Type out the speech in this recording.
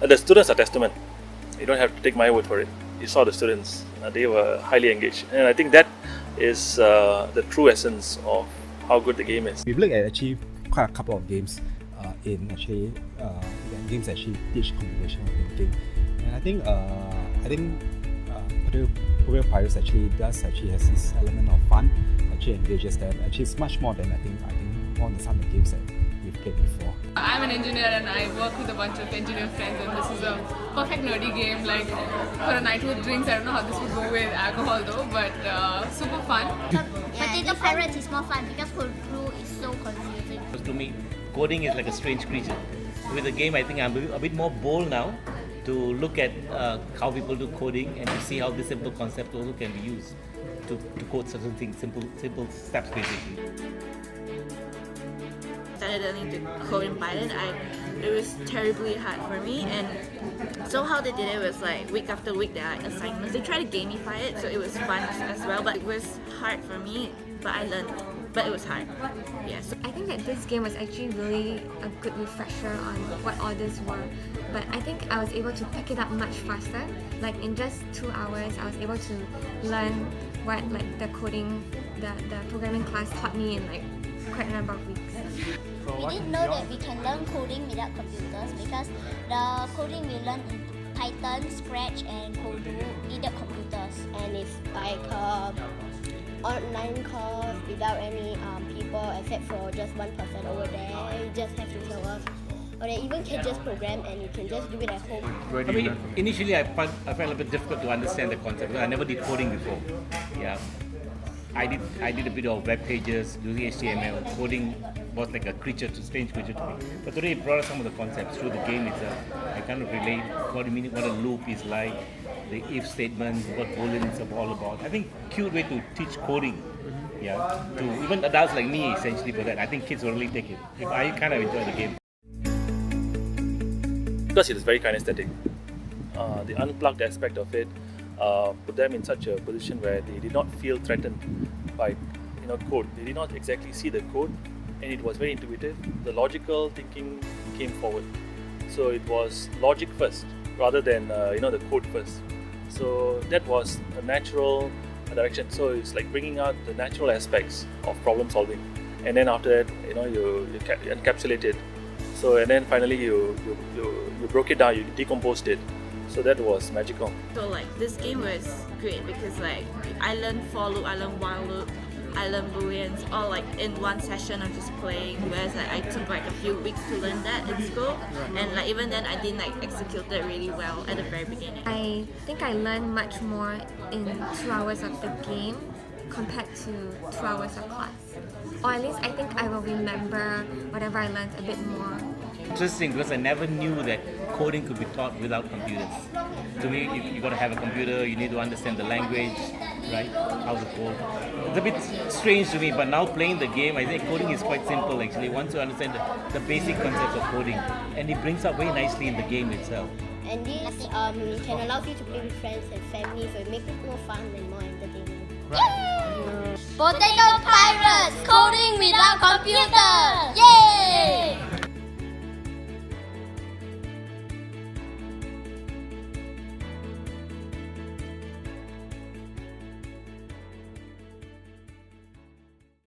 The students are testament. You don't have to take my word for it. You saw the students; they were highly engaged, and I think that is the true essence of how good the game is. We've looked at actually quite a couple of games in actually games that actually teach computational thinking, and I think Potato Pirates actually has this element of fun. Actually engages them. Actually, it's much more than I think more than some of the games that we've played before. I'm an engineer and I work with a bunch of engineer friends, and this is a perfect nerdy game. Like for a night with drinks, I don't know how this would go with alcohol though, but super fun. Potato Pirates is more fun because code blue is so confusing. To me, coding is like a strange creature. With the game, I think I'm a bit more bold now to look at how people do coding and to see how this simple concept also can be used to code certain things, simple steps basically. Started learning to code in Python, it was terribly hard for me, and so how they did it was like week after week there are assignments. They tried to gamify it, so it was fun as well, but it was hard for me, but I learned. But it was hard. Yes. I think that this game was actually really a good refresher on what orders were, but I think I was able to pick it up much faster. Like in just 2 hours, I was able to learn what like the programming class taught me in like quite a number of weeks. We didn't know that we can learn coding without computers because the coding we learned in Python, Scratch, and Odoo needed computers. And it's like online course without any people except for just one person over there. You just have to tell us. Or they even can just program and you can just do it at home. I mean, initially I felt a bit difficult to understand the concept because I never did coding before. Yeah, I did a bit of web pages using HTML. Coding was like a strange creature to me. But today it brought us some of the concepts through the game itself. I kind of relate what a loop is like, the if statements, what booleans are all about. I think cute way to teach coding. Yeah, to even adults like me essentially for that. I think kids will really take it. I kind of enjoy the game. Because it is very kinesthetic. The unplugged aspect of it put them in such a position where they did not feel threatened by code. They did not exactly see the code, and it was very intuitive. The logical thinking came forward. So it was logic first rather than the code first. So that was a natural direction. So it's like bringing out the natural aspects of problem solving, and then after that, you encapsulate it. So and then finally you broke it down, you decomposed it. So that was magical. So like this game was great because like I learned for loop, I learned while loop, I learned booleans all like in one session of just playing, whereas like, I took like a few weeks to learn that in school, and like even then I didn't like execute it really well at the very beginning. I think I learned much more in 2 hours of the game compared to 2 hours of class. Or at least I think I will remember whatever I learned a bit more. Interesting because I never knew that coding could be taught without computers. To me, you got to have a computer, you need to understand the language, right? How to code. It's a bit strange to me, but now playing the game, I think coding is quite simple actually. Once you understand the basic concepts of coding, and it brings up very nicely in the game itself. And this can allow you to play with friends and family, so it makes it more fun and more entertaining. Potato Pirates, coding without computers!